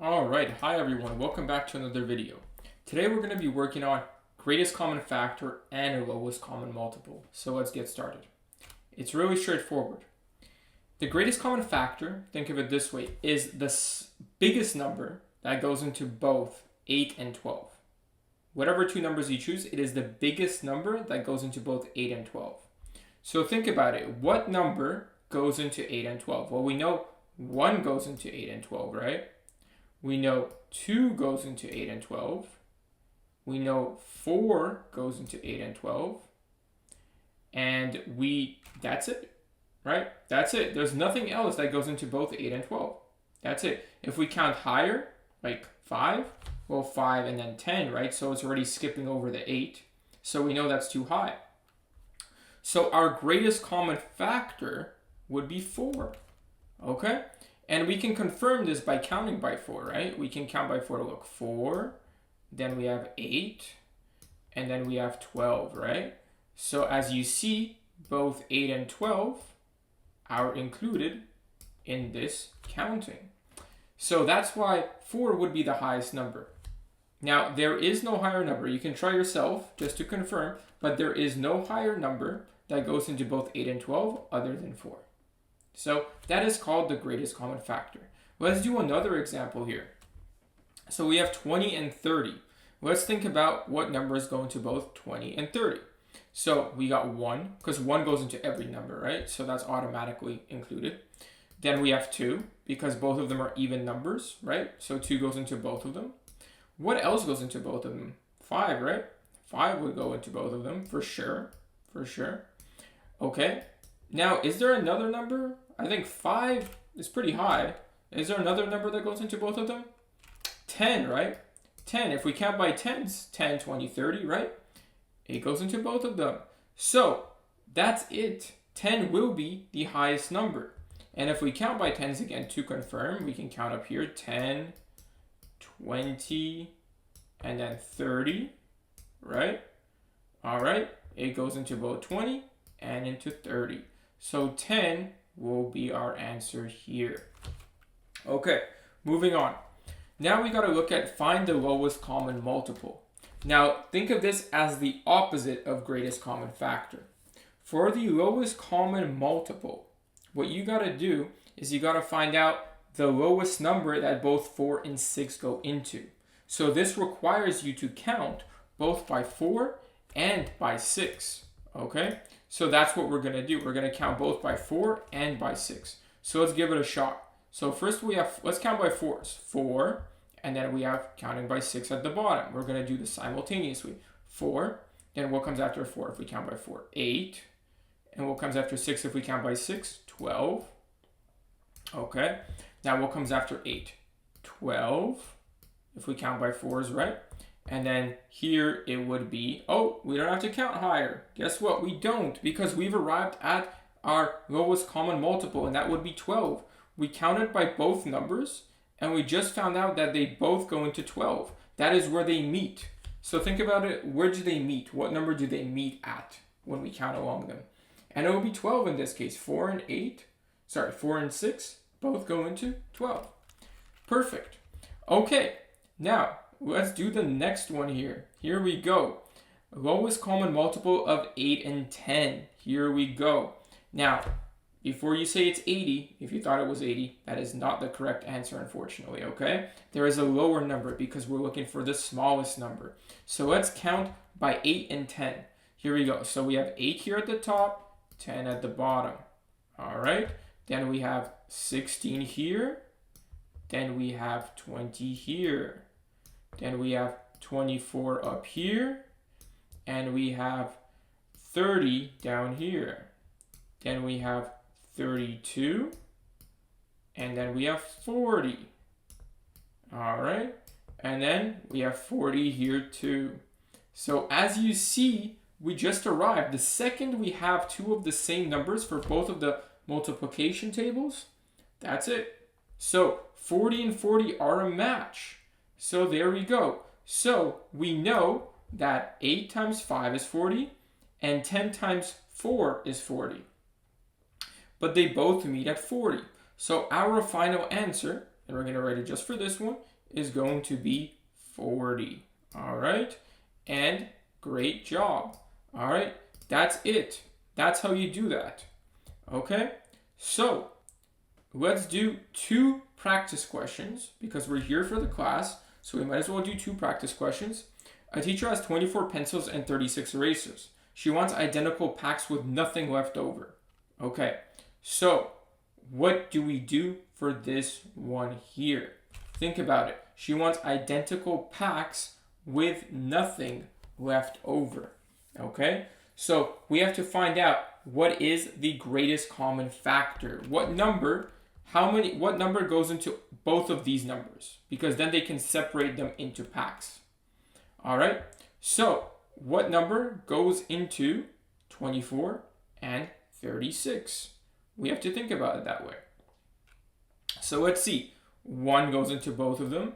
Alright, hi everyone, welcome back to another video. Today we're going to be working on greatest common factor and lowest common multiple. So let's get started. It's really straightforward. The greatest common factor, think of it this way, is the biggest number that goes into both 8 and 12. Whatever two numbers you choose, it is the biggest number that goes into both 8 and 12. So think about it. What number goes into 8 and 12? Well, we know 1 goes into 8 and 12, right? We know 2 goes into 8 and 12. We know 4 goes into 8 and 12. And that's it, right? That's it. There's nothing else that goes into both 8 and 12. That's it. If we count higher, like 5, well, 5 and then 10, right? So it's already skipping over the 8. So we know that's too high. So our greatest common factor would be 4, okay? And we can confirm this by counting by 4, right? We can count by 4 to look. 4, then we have 8, and then we have 12, right? So as you see, both 8 and 12 are included in this counting. So that's why 4 would be the highest number. Now, there is no higher number. You can try yourself just to confirm, but there is no higher number that goes into both 8 and 12 other than 4. So that is called the greatest common factor. Let's do another example here. So we have 20 and 30. Let's think about what numbers go into both 20 and 30. So we got 1, because 1 goes into every number, right? So that's automatically included. Then we have 2, because both of them are even numbers, right? So 2 goes into both of them. What else goes into both of them? 5, right? 5 would go into both of them, for sure. For sure. Okay. Now, is there another number? I think 5 is pretty high. Is there another number that goes into both of them? 10, right? 10. If we count by tens, 10, 20, 30, right? It goes into both of them. So, that's it. 10 will be the highest number. And if we count by tens again to confirm, we can count up here 10, 20, and then 30, right? All right. It goes into both 20 and into 30. So 10 will be our answer here. Okay, moving on. Now we got to look at find the lowest common multiple. Now think of this as the opposite of greatest common factor. For the lowest common multiple, what you got to do is you got to find out the lowest number that both 4 and 6 go into. So this requires you to count both by 4 and by 6. Okay, so that's what we're going to do. We're going to count both by 4 and by 6. So let's give it a shot. So first let's count by 4s. 4, and then we have counting by 6 at the bottom. We're going to do this simultaneously. 4, then what comes after 4 if we count by 4? 8, and what comes after 6 if we count by 6? 12. Okay, now what comes after 8? 12, if we count by 4s, right? And then here it would be, oh, we don't have to count higher. Guess what? We don't, because we've arrived at our lowest common multiple, and that would be 12. We counted by both numbers, and we just found out that they both go into 12. That is where they meet. So think about it. Where do they meet? What number do they meet at when we count along them? And it would be 12 in this case. 4 and 6 both go into 12. Perfect. Okay, now let's do the next one here. Here we go. Lowest common multiple of 8 and 10. Here we go. Now, before you say it's 80, if you thought it was 80, that is not the correct answer, unfortunately, okay? There is a lower number because we're looking for the smallest number. So let's count by 8 and 10. Here we go. So we have 8 here at the top, 10 at the bottom. All right. Then we have 16 here. Then we have 20 here. Then we have 24 up here, and we have 30 down here. Then we have 32, and then we have 40. All right, and then we have 40 here too. So as you see, we just arrived. The second we have two of the same numbers for both of the multiplication tables, that's it. So 40 and 40 are a match. So there we go. So we know that 8 times 5 is 40 and 10 times 4 is 40. But they both meet at 40. So our final answer and we're going to write it just for this one, is going to be 40. All right, and great job. All right, that's it. That's how you do that. Okay, so let's do 2 practice questions because we're here for the class, so we might as well do 2 practice questions. A teacher has 24 pencils and 36 erasers. She wants identical packs with nothing left over. Okay, so what do we do for this one here? Think about it. She wants identical packs with nothing left over. Okay, so we have to find out what is the greatest common factor. What number goes into both of these numbers? Because then they can separate them into packs. All right, so what number goes into 24 and 36? We have to think about it that way. So let's see. 1 goes into both of them.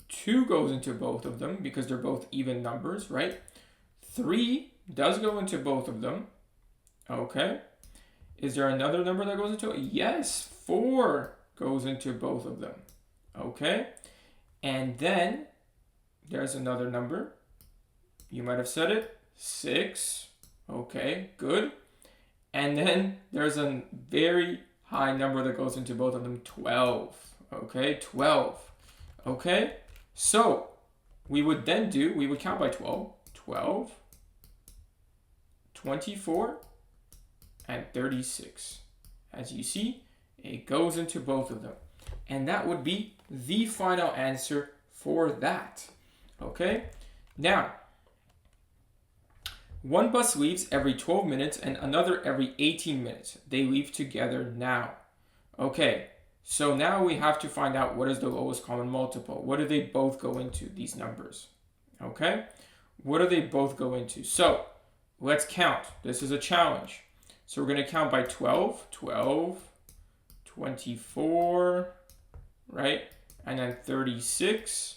2 goes into both of them because they're both even numbers, right? 3 does go into both of them. Okay. Is there another number that goes into it? Yes, 4 goes into both of them. Okay. And then there's another number. You might have said it. 6. Okay, good. And then there's a very high number that goes into both of them. 12. Okay, 12. Okay. So we would count by 12. 12, 24, and 36. As you see, it goes into both of them. And that would be the final answer for that. Okay? Now, one bus leaves every 12 minutes and another every 18 minutes. They leave together now. Okay, so now we have to find out what is the lowest common multiple. What do they both go into, these numbers? Okay, what do they both go into? So let's count. This is a challenge. So we're going to count by 12, 12, 24, right? And then 36.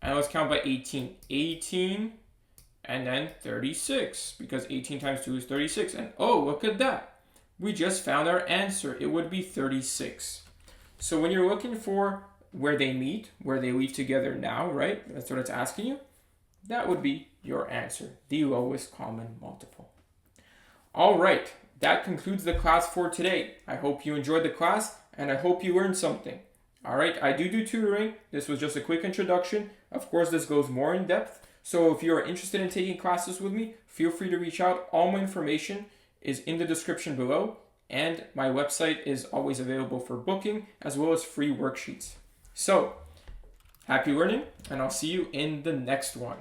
And let's count by 18, 18, and then 36, because 18 times 2 is 36. And oh, look at that. We just found our answer. It would be 36. So when you're looking for where they meet, where they leave together now, right? That's what it's asking you. That would be your answer, the lowest common multiple. All right, that concludes the class for today. I hope you enjoyed the class and I hope you learned something. All right, I do tutoring. This was just a quick introduction. Of course, this goes more in depth. So if you're interested in taking classes with me, feel free to reach out. All my information is in the description below, and my website is always available for booking as well as free worksheets. So, happy learning, and I'll see you in the next one.